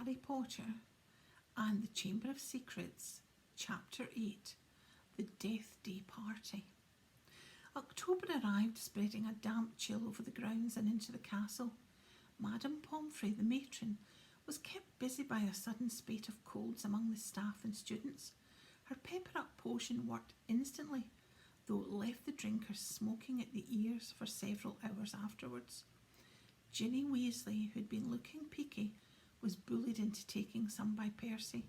Harry Potter and the Chamber of Secrets, Chapter 8, The Deathday Party. October arrived, spreading a damp chill over the grounds and into the castle. Madame Pomfrey, the matron, was kept busy by a sudden spate of colds among the staff and students. Her pepper-up potion worked instantly, though it left the drinkers smoking at the ears for several hours afterwards. Ginny Weasley, who'd been looking peaky, was bullied into taking some by Percy.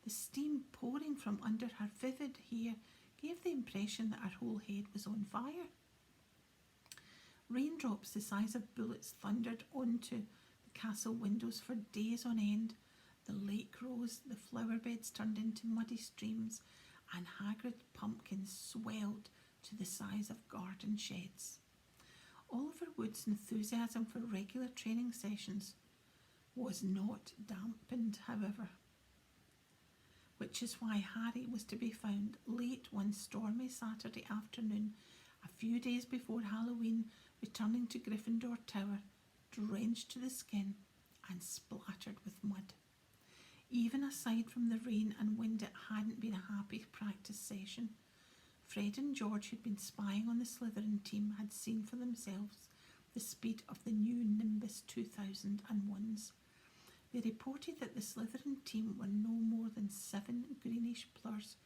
The steam pouring from under her vivid hair gave the impression that her whole head was on fire. Raindrops the size of bullets thundered onto the castle windows for days on end. The lake rose, the flower beds turned into muddy streams, and Hagrid pumpkins swelled to the size of garden sheds. Oliver Wood's enthusiasm for regular training sessions was not dampened, however, which is why Harry was to be found late one stormy Saturday afternoon, a few days before Halloween, returning to Gryffindor Tower, drenched to the skin and splattered with mud. Even aside from the rain and wind, it hadn't been a happy practice session. Fred and George, who'd been spying on the Slytherin team, had seen for themselves the speed of the new Nimbus 2001s. They reported that the Slytherin team were no more than 7 greenish blurs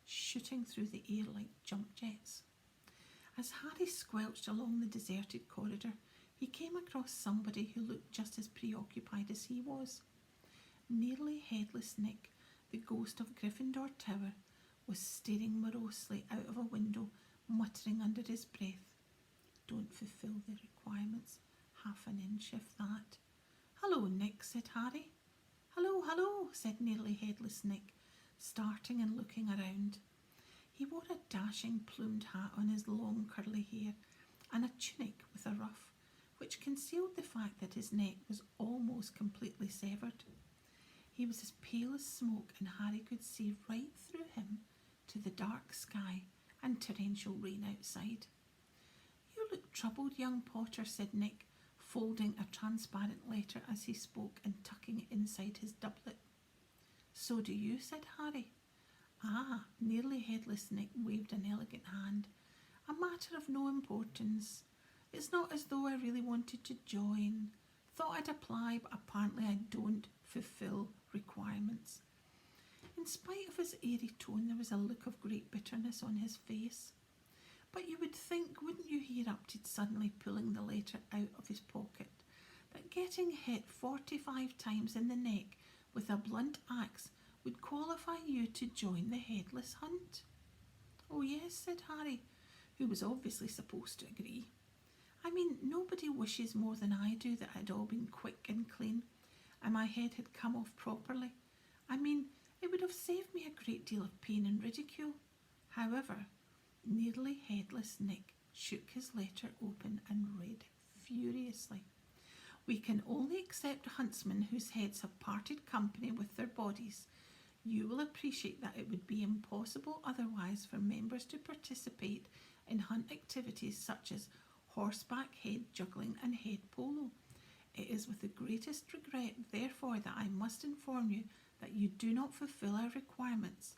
shooting through the air like jump jets. As Harry squelched along the deserted corridor, he came across somebody who looked just as preoccupied as he was. Nearly headless Nick, the ghost of Gryffindor Tower, was staring morosely out of a window, muttering under his breath, "Don't fulfil the requirements, half an inch if that." "Hello, Nick," said Harry. "Hello, hello," said nearly headless Nick, starting and looking around. He wore a dashing plumed hat on his long curly hair and a tunic with a ruff, which concealed the fact that his neck was almost completely severed. He was as pale as smoke, and Harry could see right through him to the dark sky and torrential rain outside. "You look troubled, young Potter," said Nick, folding a transparent letter as he spoke and tucking it inside his doublet. "So do you," said Harry. "Ah," nearly headless Nick waved an elegant hand. "A matter of no importance. It's not as though I really wanted to join. Thought I'd apply, but apparently I don't fulfill requirements." In spite of his airy tone, there was a look of great bitterness on his face. "But you would think, wouldn't you," he erupted, suddenly pulling the letter out of his pocket, "that getting hit 45 times in the neck with a blunt axe would qualify you to join the Headless Hunt?" "Oh yes," said Harry, who was obviously supposed to agree. "I mean, nobody wishes more than I do that it had all been quick and clean, and my head had come off properly. I mean, it would have saved me a great deal of pain and ridicule." However, nearly headless Nick shook his letter open and read furiously. "We can only accept huntsmen whose heads have parted company with their bodies. You will appreciate that it would be impossible otherwise for members to participate in hunt activities such as horseback head juggling and head polo. It is with the greatest regret, therefore, that I must inform you that you do not fulfill our requirements.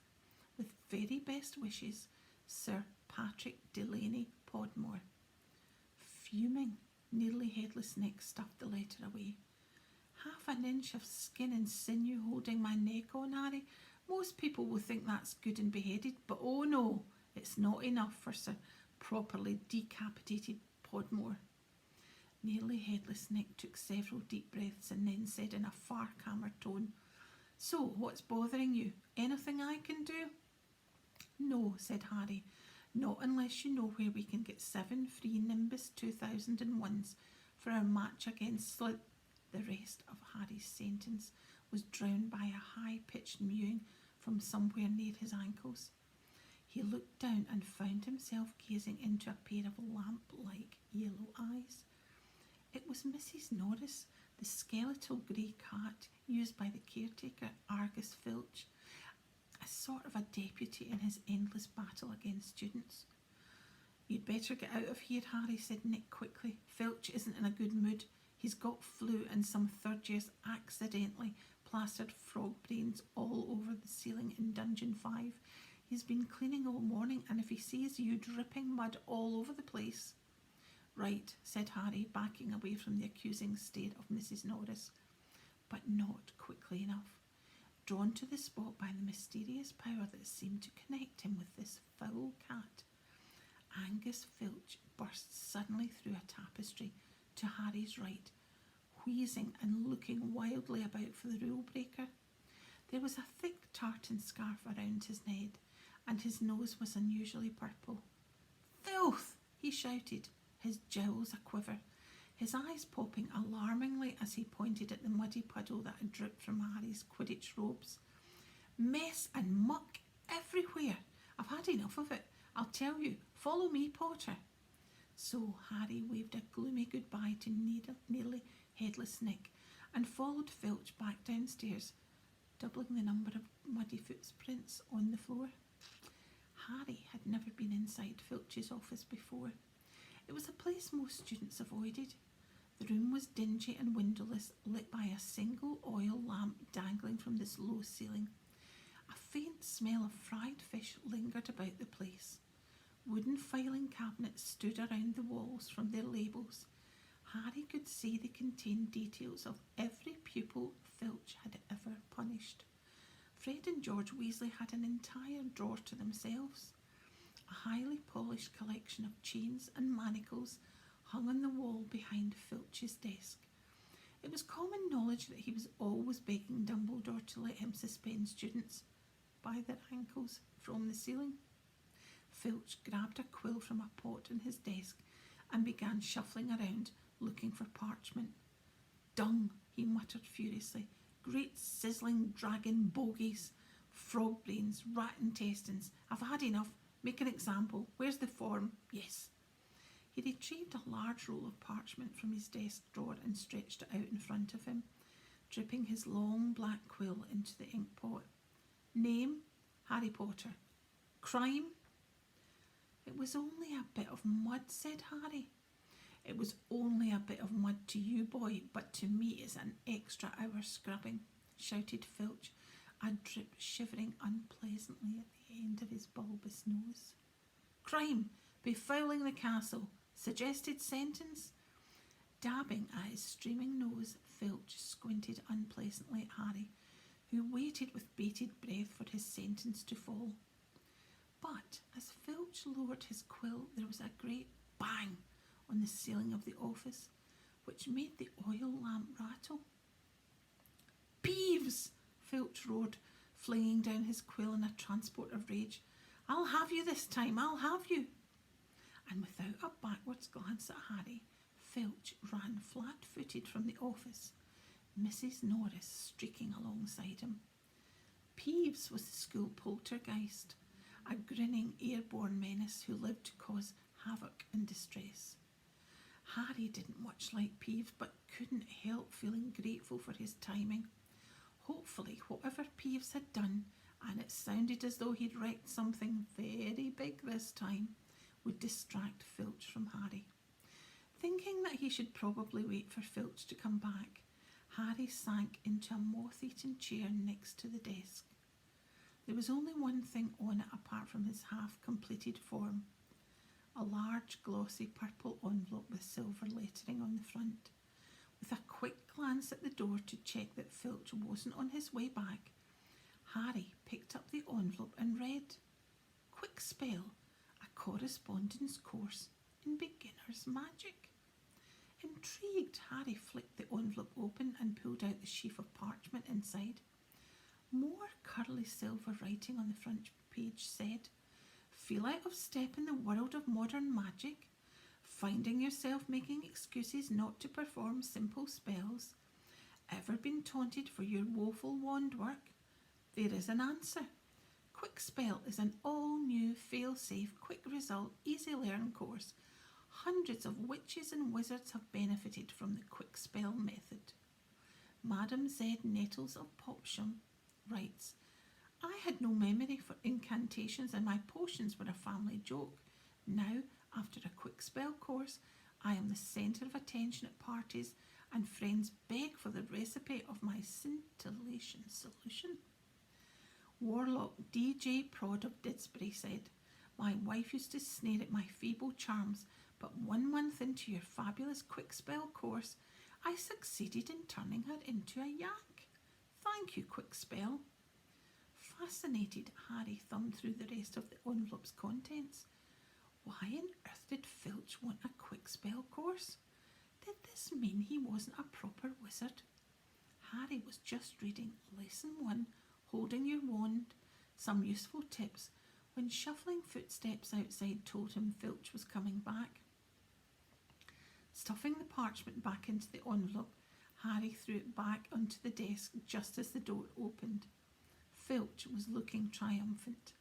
With very best wishes, Sir Patrick Delaney Podmore." Fuming, nearly headless Nick stuffed the letter away. "Half an inch of skin and sinew holding my neck on, Harry. Most people will think that's good and beheaded, but oh no, it's not enough for Sir properly decapitated Podmore." Nearly headless Nick took several deep breaths and then said in a far calmer tone, "So, what's bothering you? Anything I can do?" "No," said Harry, "not unless you know where we can get 7 free Nimbus 2001s for our match against Slytherin." The rest of Harry's sentence was drowned by a high-pitched mewing from somewhere near his ankles. He looked down and found himself gazing into a pair of lamp-like yellow eyes. It was Mrs. Norris, the skeletal grey cat used by the caretaker Argus Filch, a sort of a deputy in his endless battle against students. "You'd better get out of here, Harry," said Nick quickly. "Filch isn't in a good mood. He's got flu and some third years accidentally plastered frog brains all over the ceiling in Dungeon 5. He's been cleaning all morning, and if he sees you dripping mud all over the place... Right, said Harry, backing away from the accusing stare of Mrs. Norris, but not quickly enough. Drawn to the spot by the mysterious power that seemed to connect him with this foul cat, Angus Filch burst suddenly through a tapestry to Harry's right, wheezing and looking wildly about for the rule breaker. There was a thick tartan scarf around his head, and his nose was unusually purple. "Filth!" he shouted, his jowls a-quiver, his eyes popping alarmingly as he pointed at the muddy puddle that had dripped from Harry's Quidditch robes. "Mess and muck everywhere. I've had enough of it. I'll tell you. Follow me, Potter." So Harry waved a gloomy goodbye to nearly headless Nick and followed Filch back downstairs, doubling the number of muddy footprints on the floor. Harry had never been inside Filch's office before. It was a place most students avoided. The room was dingy and windowless, lit by a single oil lamp dangling from this low ceiling. A faint smell of fried fish lingered about the place. Wooden filing cabinets stood around the walls from their labels. Harry could see they contained details of every pupil Filch had ever punished. Fred and George Weasley had an entire drawer to themselves. A highly polished collection of chains and manacles hung on the wall behind Filch's desk. It was common knowledge that he was always begging Dumbledore to let him suspend students by their ankles from the ceiling. Filch grabbed a quill from a pot on his desk and began shuffling around, looking for parchment. "Dung," he muttered furiously. "Great sizzling dragon bogies. Frog brains, rat intestines. I've had enough. Make an example. Where's the form? Yes." He retrieved a large roll of parchment from his desk drawer and stretched it out in front of him, dripping his long black quill into the ink pot. "Name? Harry Potter. Crime?" "It was only a bit of mud," said Harry. "It was only a bit of mud to you, boy, but to me it's an extra hour scrubbing," shouted Filch, a drip shivering unpleasantly at the end of his bulbous nose. "Crime, befouling the castle. Suggested sentence?" Dabbing at his streaming nose, Filch squinted unpleasantly at Harry, who waited with bated breath for his sentence to fall. But as Filch lowered his quill, there was a great bang on the ceiling of the office, which made the oil lamp rattle. "Peeves!" Filch roared, flinging down his quill in a transport of rage. "I'll have you this time, I'll have you!" And without a backwards glance at Harry, Filch ran flat-footed from the office, Mrs. Norris streaking alongside him. Peeves was the school poltergeist, a grinning airborne menace who lived to cause havoc and distress. Harry didn't much like Peeves, but couldn't help feeling grateful for his timing. Hopefully, whatever Peeves had done, and it sounded as though he'd wrecked something very big this time, would distract Filch from Harry. Thinking that he should probably wait for Filch to come back, Harry sank into a moth-eaten chair next to the desk. There was only one thing on it apart from his half-completed form: a large, glossy purple envelope with silver lettering on the front. With a quick glance at the door to check that Filch wasn't on his way back, Harry picked up the envelope and read, "Quick Spell, a correspondence course in beginner's magic." Intrigued, Harry flicked the envelope open and pulled out the sheaf of parchment inside. More curly silver writing on the front page said, "Feel out of step in the world of modern magic? Finding yourself making excuses not to perform simple spells? Ever been taunted for your woeful wand work? There is an answer. Quick Spell is an all-new, fail-safe, quick result, easy learn course. Hundreds of witches and wizards have benefited from the Quick Spell method." Madam Z. Nettles of Popsham writes, "I had no memory for incantations and my potions were a family joke. Now, after a Quick Spell course, I am the centre of attention at parties and friends beg for the recipe of my scintillating Revelation solution. Warlock DJ Prod of Didsbury said, "My wife used to sneer at my feeble charms, but 1 month into your fabulous quick spell course, I succeeded in turning her into a yak. Thank you, quick spell." Fascinated, Harry thumbed through the rest of the envelope's contents. Why on earth did Filch want a quick spell course? Did this mean he wasn't a proper wizard? Harry was just reading Lesson 1, Holding Your Wand, Some Useful Tips, when shuffling footsteps outside told him Filch was coming back. Stuffing the parchment back into the envelope, Harry threw it back onto the desk just as the door opened. Filch was looking triumphant.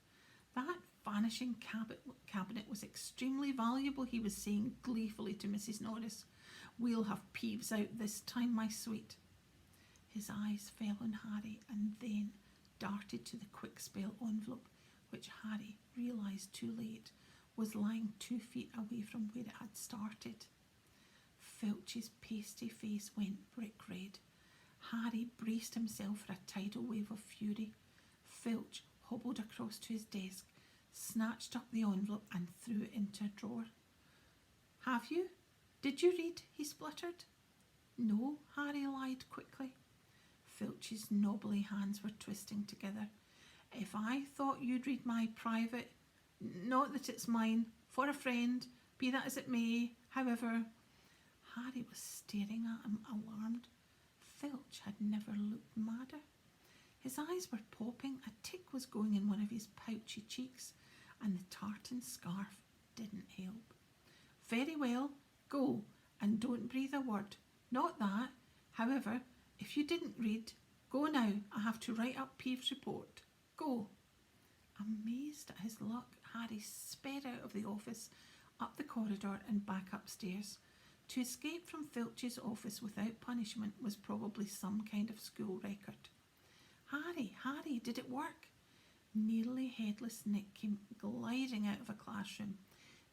"That vanishing cabinet was extremely valuable," he was saying gleefully to Mrs. Norris. "We'll have Peeves out this time, my sweet." His eyes fell on Harry and then darted to the quick spell envelope, which Harry realised too late was lying 2 feet away from where it had started. Filch's pasty face went brick red. Harry braced himself for a tidal wave of fury. Filch hobbled across to his desk, snatched up the envelope and threw it into a drawer. "Have you? Did you read?" he spluttered. "No," Harry lied quickly. Filch's knobbly hands were twisting together. "If I thought you'd read my private, not that it's mine, for a friend, be that as it may, however..." Harry was staring at him, alarmed. Filch had never looked madder. His eyes were popping, a tick was going in one of his pouchy cheeks, and the tartan scarf didn't help. "Very well, go, and don't breathe a word. Not that. However, if you didn't read, go now. I have to write up Peeves' report. Go." Amazed at his luck, Harry sped out of the office, up the corridor and back upstairs. To escape from Filch's office without punishment was probably some kind of school record. Harry, did it work?" Nearly headless Nick came gliding out of a classroom.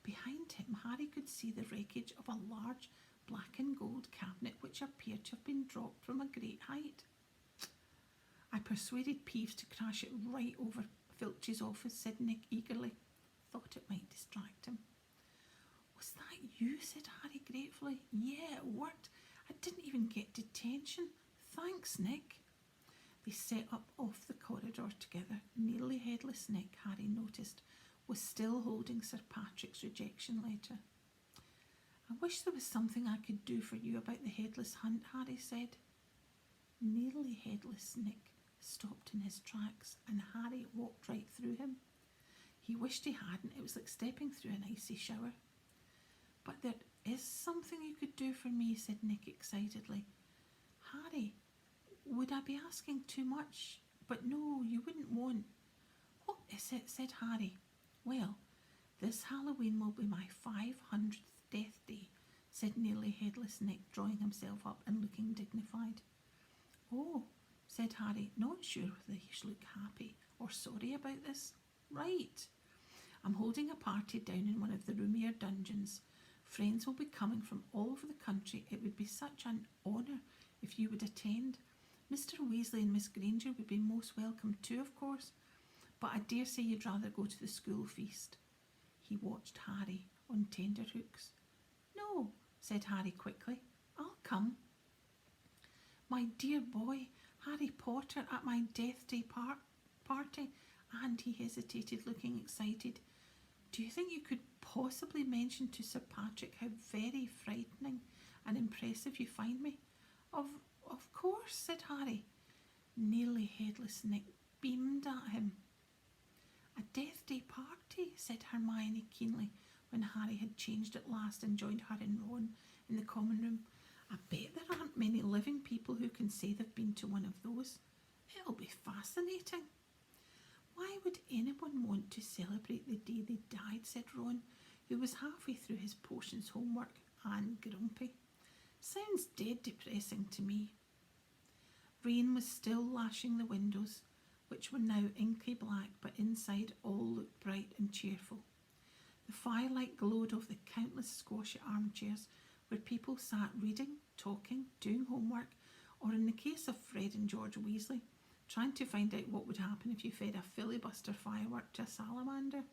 Behind him, Harry could see the wreckage of a large black and gold cabinet which appeared to have been dropped from a great height. "I persuaded Peeves to crash it right over Filch's office," said Nick eagerly. Thought it might distract him. "Was that you?" said Harry gratefully. "Yeah, it worked. I didn't even get detention. Thanks, Nick." They set up off the corridor together. Nearly headless Nick, Harry noticed, was still holding Sir Patrick's rejection letter. "I wish there was something I could do for you about the headless hunt," Harry said. Nearly headless Nick stopped in his tracks and Harry walked right through him. He wished he hadn't. It was like stepping through an icy shower. "But there is something you could do for me," said Nick excitedly. "Harry, would I be asking too much? But no, you wouldn't want." "What is it?" said Harry. "Well, this Halloween will be my 500th death day," said nearly headless Nick, drawing himself up and looking dignified. "Oh," said Harry, not sure whether he should look happy or sorry about this. "Right. I'm holding a party down in one of the roomier dungeons. Friends will be coming from all over the country. It would be such an honour if you would attend. Mr. Weasley and Miss Granger would be most welcome too, of course, but I dare say you'd rather go to the school feast." He watched Harry on tenterhooks. "No," said Harry quickly. "I'll come." "My dear boy, Harry Potter at my Deathday Party," and he hesitated, looking excited. "Do you think you could possibly mention to Sir Patrick how very frightening and impressive you find me?" Of course," said Harry. Nearly headless Nick beamed at him. "A Deathday Party," said Hermione keenly, when Harry had changed at last and joined her and Ron in the common room. "I bet there aren't many living people who can say they've been to one of those. It'll be fascinating." "Why would anyone want to celebrate the day they died?" said Ron, who was halfway through his potions homework and grumpy. "Sounds dead depressing to me." Rain was still lashing the windows, which were now inky black, but inside all looked bright and cheerful. The firelight glowed over the countless squashy armchairs where people sat reading, talking, doing homework, Or in the case of Fred and George Weasley, trying to find out what would happen if you fed a filibuster firework to a salamander.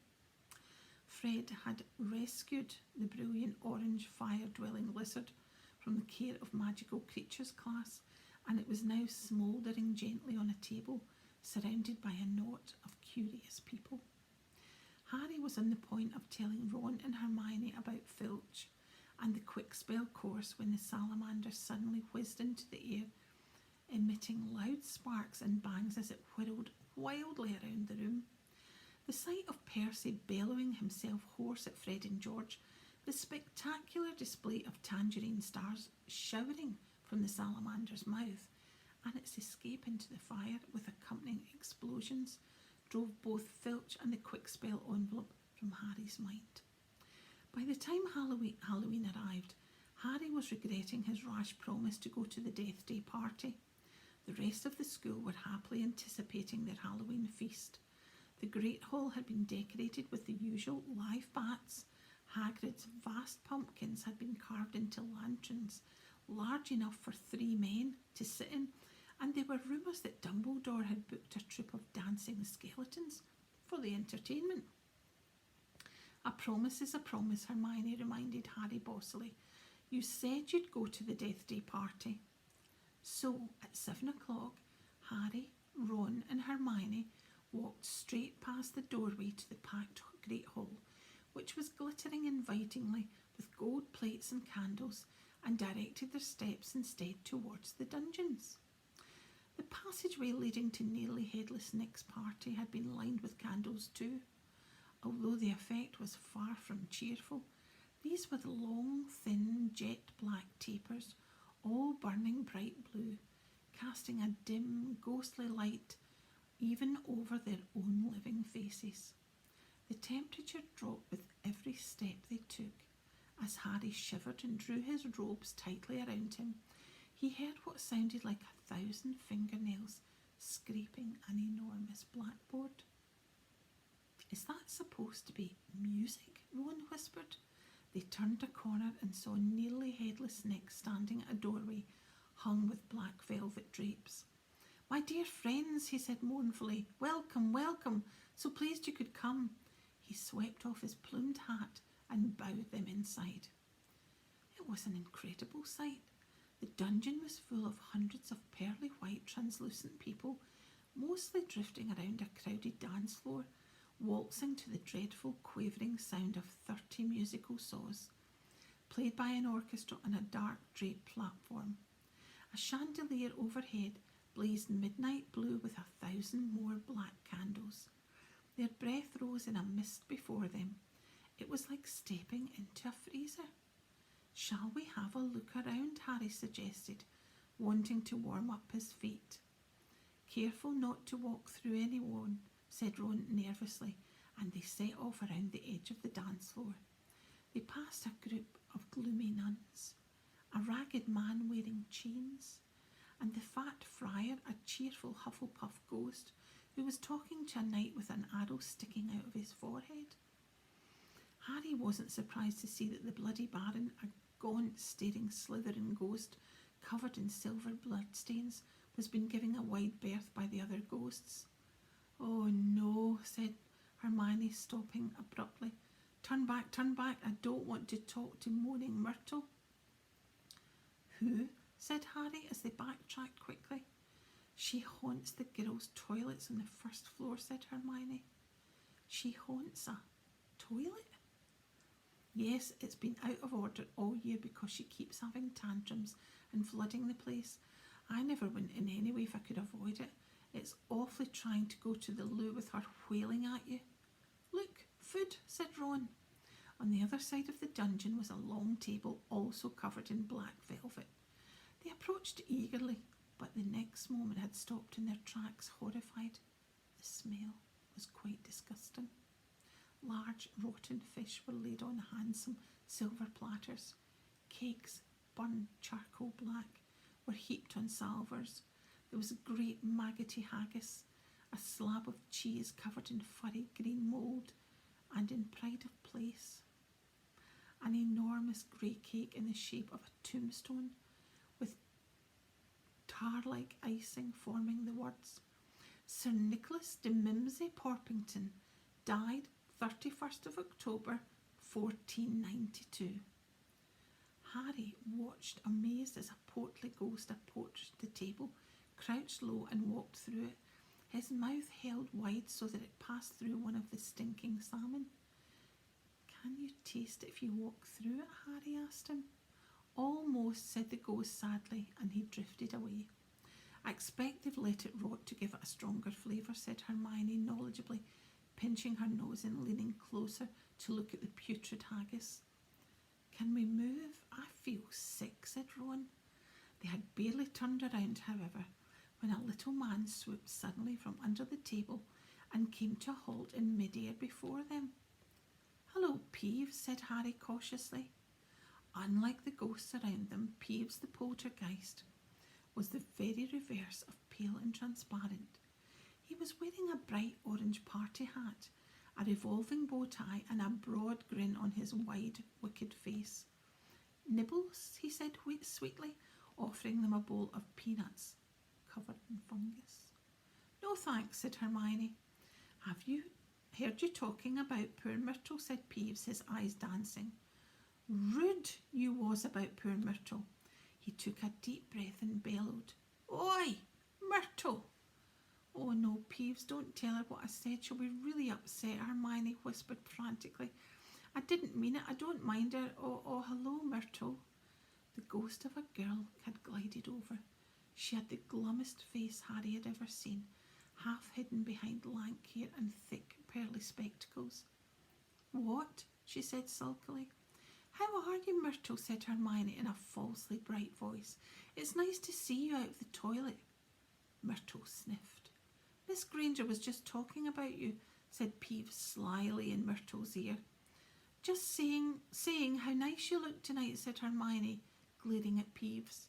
Fred had rescued the brilliant orange fire-dwelling lizard from the care of magical creatures class, and it was now smouldering gently on a table, surrounded by a knot of curious people. Harry was on the point of telling Ron and Hermione about Filch and the quick spell course when the salamander suddenly whizzed into the air, emitting loud sparks and bangs as it whirled wildly around the room. The sight of Percy bellowing himself hoarse at Fred and George, the spectacular display of tangerine stars showering from the salamander's mouth, and its escape into the fire with accompanying explosions, drove both Filch and the quick spell envelope from Harry's mind. By the time Halloween arrived, Harry was regretting his rash promise to go to the Deathday Party. The rest of the school were happily anticipating their Halloween feast. The Great Hall had been decorated with the usual live bats. Hagrid's vast pumpkins had been carved into lanterns, large enough for 3 men to sit in, and there were rumours that Dumbledore had booked a troupe of dancing skeletons for the entertainment. A promise is a promise, Hermione reminded Harry bossily. You said you'd go to the Deathday Party. So, at 7 o'clock, Harry, Ron and Hermione walked straight past the doorway to the packed Great Hall, which was glittering invitingly with gold plates and candles, and directed their steps instead towards the dungeons. The passageway leading to Nearly Headless Nick's party had been lined with candles too. Although the effect was far from cheerful, these were the long, thin, jet black tapers, all burning bright blue, casting a dim, ghostly light even over their own living faces. The temperature dropped with every step they took. As Harry shivered and drew his robes tightly around him, he heard what sounded like 1,000 fingernails scraping an enormous blackboard. Is that supposed to be music? Ron whispered. They turned a corner and saw Nearly Headless Nick standing at a doorway hung with black velvet drapes. My dear friends, he said mournfully, welcome, welcome, so pleased you could come. He swept off his plumed hat and bowed them inside. It was an incredible sight. The dungeon was full of hundreds of pearly white translucent people, mostly drifting around a crowded dance floor, waltzing to the dreadful quavering sound of 30 musical saws, played by an orchestra on a dark draped platform. A chandelier overhead blazed midnight blue with 1,000 more black candles. Their breath rose in a mist before them. It was like stepping into a freezer. Shall we have a look around? Harry suggested, wanting to warm up his feet. Careful not to walk through anyone, said Ron nervously, and they set off around the edge of the dance floor. They passed a group of gloomy nuns, a ragged man wearing chains, and the fat friar, a cheerful Hufflepuff ghost, who was talking to a knight with an arrow sticking out of his forehead. Harry wasn't surprised to see that the bloody Baron, a gaunt, staring Slytherin ghost covered in silver bloodstains, was being given a wide berth by the other ghosts. Oh no, said Hermione, stopping abruptly. Turn back, I don't want to talk to Moaning Myrtle. Who? Said Harry as they backtracked quickly. She haunts the girls' toilets on the first floor, said Hermione. She haunts a toilet? Yes, it's been out of order all year because she keeps having tantrums and flooding the place. I never went in anyway if I could avoid it. It's awfully trying to go to the loo with her wailing at you. Look, food, said Ron. On the other side of the dungeon was a long table also covered in black velvet. They approached eagerly, but the next moment had stopped in their tracks, horrified. The smell was quite disgusting. Large rotten fish were laid on handsome silver platters. Cakes, burned charcoal black, were heaped on salvers. There was a great maggoty haggis, a slab of cheese covered in furry green mould, and in pride of place, an enormous grey cake in the shape of a tombstone with tar-like icing forming the words. Sir Nicholas de Mimsey Porpington died 31st of October 1492. Harry watched amazed as a portly ghost approached the table, crouched low and walked through it, his mouth held wide so that it passed through one of the stinking salmon. Can you taste it if you walk through it? Harry asked him. Almost, said the ghost sadly, and he drifted away. I expect they've let it rot to give it a stronger flavour, said Hermione knowledgeably, pinching her nose and leaning closer to look at the putrid haggis. Can we move? I feel sick, said Ron. They had barely turned around, however, when a little man swooped suddenly from under the table and came to a halt in mid-air before them. Hello, Peeves, said Harry cautiously. Unlike the ghosts around them, Peeves the poltergeist was the very reverse of pale and transparent. He was wearing a bright orange party hat, a revolving bow tie and a broad grin on his wide, wicked face. Nibbles, he said sweetly, offering them a bowl of peanuts covered in fungus. No thanks, said Hermione. Have you heard you talking about poor Myrtle, said Peeves, his eyes dancing. Rude you was about poor Myrtle. He took a deep breath and bellowed. Oi, Myrtle! Oh no, Peeves, don't tell her what I said. She'll be really upset, Hermione whispered frantically. I didn't mean it. I don't mind her. Oh, hello, Myrtle. The ghost of a girl had glided over. She had the glummest face Harry had ever seen, half hidden behind lank hair and thick, pearly spectacles. What? She said sulkily. How are you, Myrtle? Said Hermione in a falsely bright voice. It's nice to see you out of the toilet. Myrtle sniffed. Miss Granger was just talking about you, said Peeves slyly in Myrtle's ear. Just saying how nice you look tonight, said Hermione, glaring at Peeves.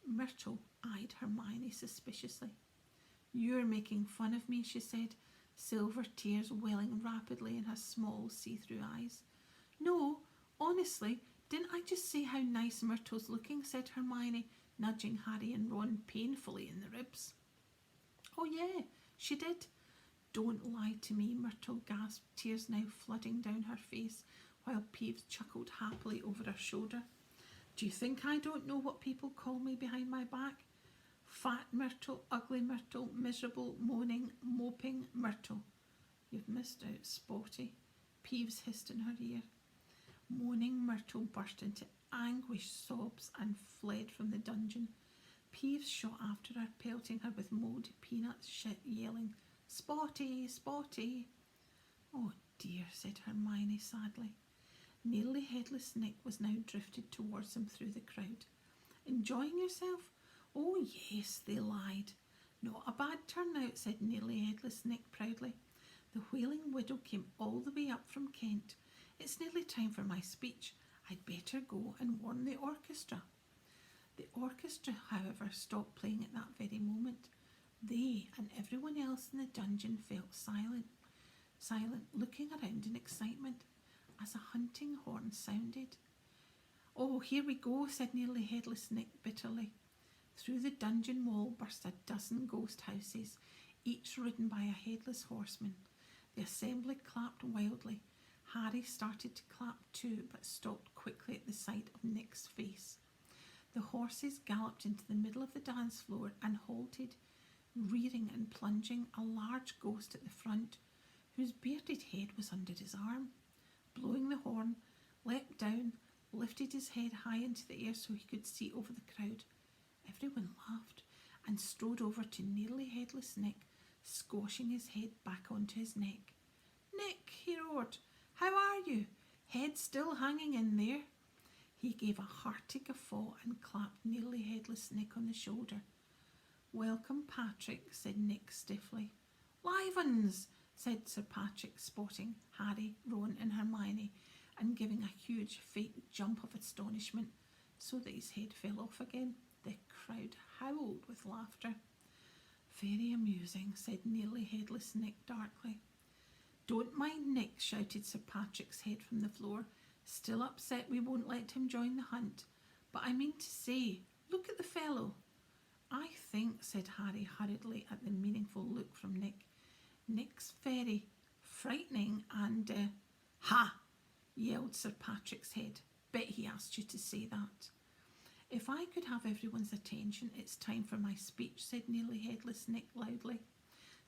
Myrtle eyed Hermione suspiciously. You're making fun of me, she said, silver tears welling rapidly in her small see-through eyes. No, honestly, didn't I just say how nice Myrtle's looking, said Hermione, nudging Harry and Ron painfully in the ribs. Oh yeah, she did. Don't lie to me, Myrtle gasped, tears now flooding down her face, while Peeves chuckled happily over her shoulder. Do you think I don't know what people call me behind my back? Fat Myrtle, ugly Myrtle, miserable, moaning, moping Myrtle. You've missed out, Spotty, Peeves hissed in her ear. Moaning Myrtle burst into anguished sobs and fled from the dungeon. Peeves shot after her, pelting her with mouldy peanuts, yelling, Spotty, Spotty. Oh dear, said Hermione sadly. Nearly headless Nick was now drifted towards them through the crowd. Enjoying yourself? Oh yes, they lied. Not a bad turnout, said nearly headless Nick proudly. The wailing widow came all the way up from Kent. It's nearly time for my speech. I'd better go and warn the orchestra. The orchestra, however, stopped playing at that very moment. They and everyone else in the dungeon felt silent, looking around in excitement as a hunting horn sounded. Oh, here we go, said nearly headless Nick bitterly. Through the dungeon wall burst a dozen ghost houses, each ridden by a headless horseman. The assembly clapped wildly. Harry started to clap too, but stopped quickly at the sight of Nick's face. The horses galloped into the middle of the dance floor and halted, rearing and plunging, a large ghost at the front, whose bearded head was under his arm. Blowing the horn, leapt down, lifted his head high into the air so he could see over the crowd. Everyone laughed and strode over to nearly headless Nick, squashing his head back onto his neck. Nick, he roared, how are you? Head still hanging in there? He gave a hearty guffaw and clapped nearly headless Nick on the shoulder. Welcome, Patrick, said Nick stiffly. Livens, said Sir Patrick, spotting Harry, Ron and Hermione and giving a huge faint jump of astonishment so that his head fell off again. The crowd howled with laughter. Very amusing, said nearly headless Nick darkly. Don't mind Nick, shouted Sir Patrick's head from the floor. Still upset we won't let him join the hunt. But I mean to say, Look at the fellow. I think, said Harry hurriedly at the meaningful look from Nick. Nick's very frightening and, Ha! Yelled Sir Patrick's head. Bet he asked you to say that. If I could have everyone's attention, it's time for my speech, said nearly headless Nick loudly,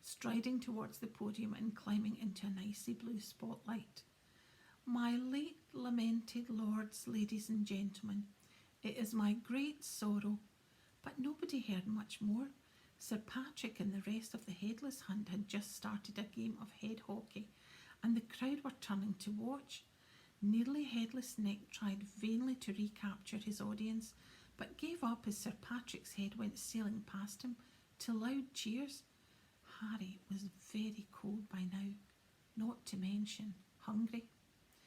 striding towards the podium and climbing into an icy blue spotlight. My late lamented lords, ladies and gentlemen, it is my great sorrow. But nobody heard much more. Sir Patrick and the rest of the Headless Hunt had just started a game of head hockey, and the crowd were turning to watch. Nearly headless Nick tried vainly to recapture his audience, but gave up as Sir Patrick's head went sailing past him to loud cheers. Harry was very cold by now, not to mention hungry.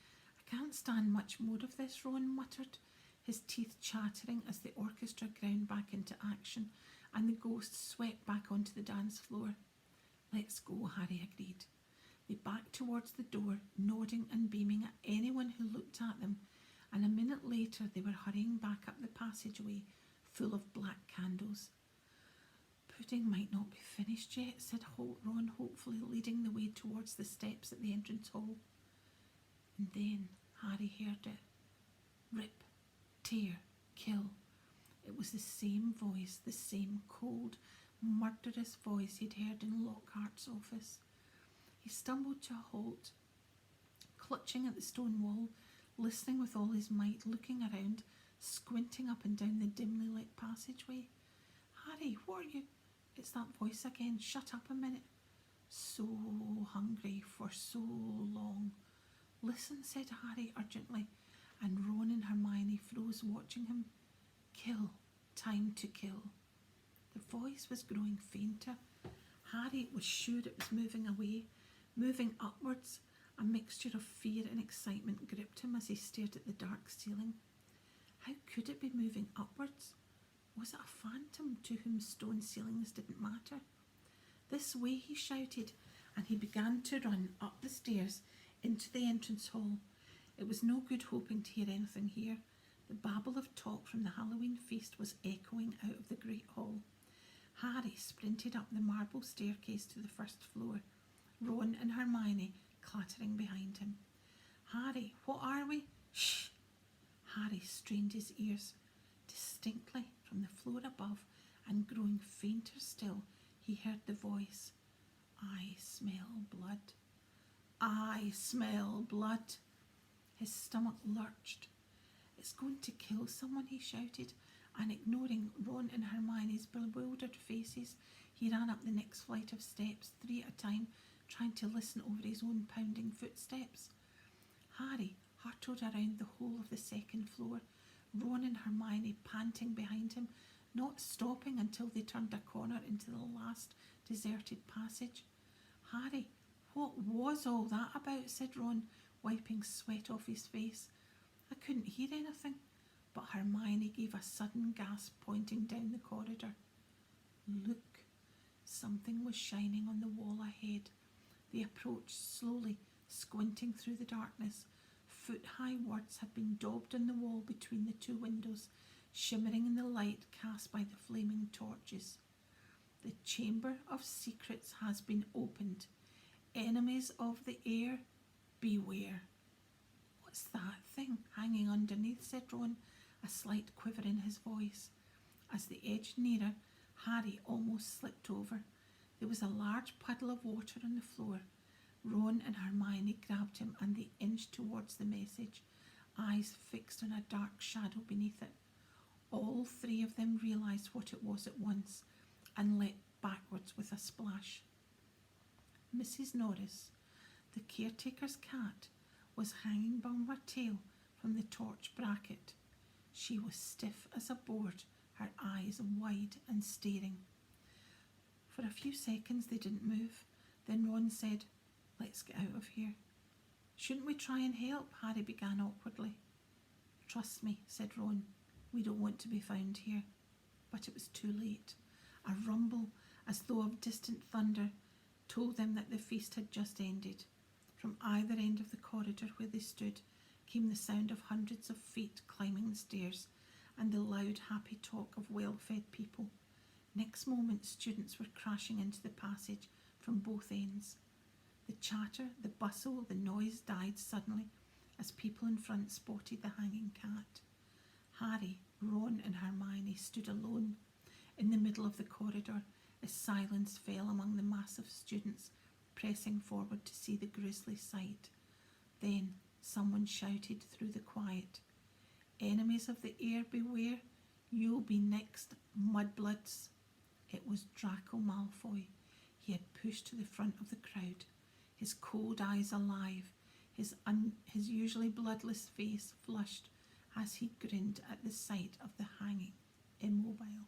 I can't stand much more of this, Ron muttered, his teeth chattering as the orchestra ground back into action and the ghosts swept back onto the dance floor. Let's go, Harry agreed. They backed towards the door, nodding and beaming at anyone who looked at them, and a minute later they were hurrying back up the passageway full of black candles. Pudding might not be finished yet, said Ron hopefully, leading the way towards the steps at the entrance hall. And then Harry heard it. Rip, tear, kill. It was the same voice, the same cold, murderous voice he'd heard in Lockhart's office. He stumbled to a halt, clutching at the stone wall, listening with all his might, looking around, squinting up and down the dimly lit passageway. Harry, what are you? It's that voice again. Shut up a minute. So hungry for so long. Listen, said Harry urgently, and Ron and Hermione froze watching him. Kill. Time to kill. The voice was growing fainter. Harry was sure it was moving away, moving upwards. A mixture of fear and excitement gripped him as he stared at the dark ceiling. How could it be moving upwards? Was it a phantom to whom stone ceilings didn't matter? This way, he shouted, and he began to run up the stairs into the entrance hall. It was no good hoping to hear anything here. The babble of talk from the Halloween feast was echoing out of the great hall. Harry sprinted up the marble staircase to the first floor, Ron and Hermione clattering behind him. Harry, what are we? Shh! Harry strained his ears. Distinctly from the floor above, and growing fainter still, he heard the voice. I smell blood. I smell blood. His stomach lurched. It's going to kill someone, he shouted, and ignoring Ron and Hermione's bewildered faces, he ran up the next flight of steps, 3 at a time, trying to listen over his own pounding footsteps. Harry hurtled around the whole of the second floor, Ron and Hermione panting behind him, not stopping until they turned a corner into the last deserted passage. Harry, what was all that about? Said Ron, wiping sweat off his face. I couldn't hear anything, but Hermione gave a sudden gasp, pointing down the corridor. Look! Something was shining on the wall ahead. They approached slowly, squinting through the darkness. Foot-high words had been daubed on the wall between the 2 windows, shimmering in the light cast by the flaming torches. The Chamber of Secrets has been opened. Enemies of the air, beware. What's that thing hanging underneath? Said Ron, a slight quiver in his voice. As they edged nearer, Harry almost slipped over. There was a large puddle of water on the floor. Ron and Hermione grabbed him and they inched towards the message, eyes fixed on a dark shadow beneath it. All 3 of them realised what it was at once and leapt backwards with a splash. Mrs. Norris, the caretaker's cat, was hanging by her tail from the torch bracket. She was stiff as a board, her eyes wide and staring. For a few seconds they didn't move. Then Ron said, Let's get out of here. Shouldn't we try and help? Harry began awkwardly. Trust me, said Ron. We don't want to be found here. But it was too late. A rumble, as though of distant thunder, told them that the feast had just ended. From either end of the corridor where they stood came the sound of hundreds of feet climbing the stairs, and the loud, happy talk of well-fed people. Next moment, students were crashing into the passage from both ends. The chatter, the bustle, the noise died suddenly as people in front spotted the hanging cat. Harry, Ron and Hermione stood alone in the middle of the corridor as silence fell among the mass of students pressing forward to see the grisly sight. Then someone shouted through the quiet, "Enemies of the air, beware! You'll be next, mudbloods!" It was Draco Malfoy. He had pushed to the front of the crowd, his cold eyes alive, his usually bloodless face flushed as he grinned at the sight of the hanging immobile.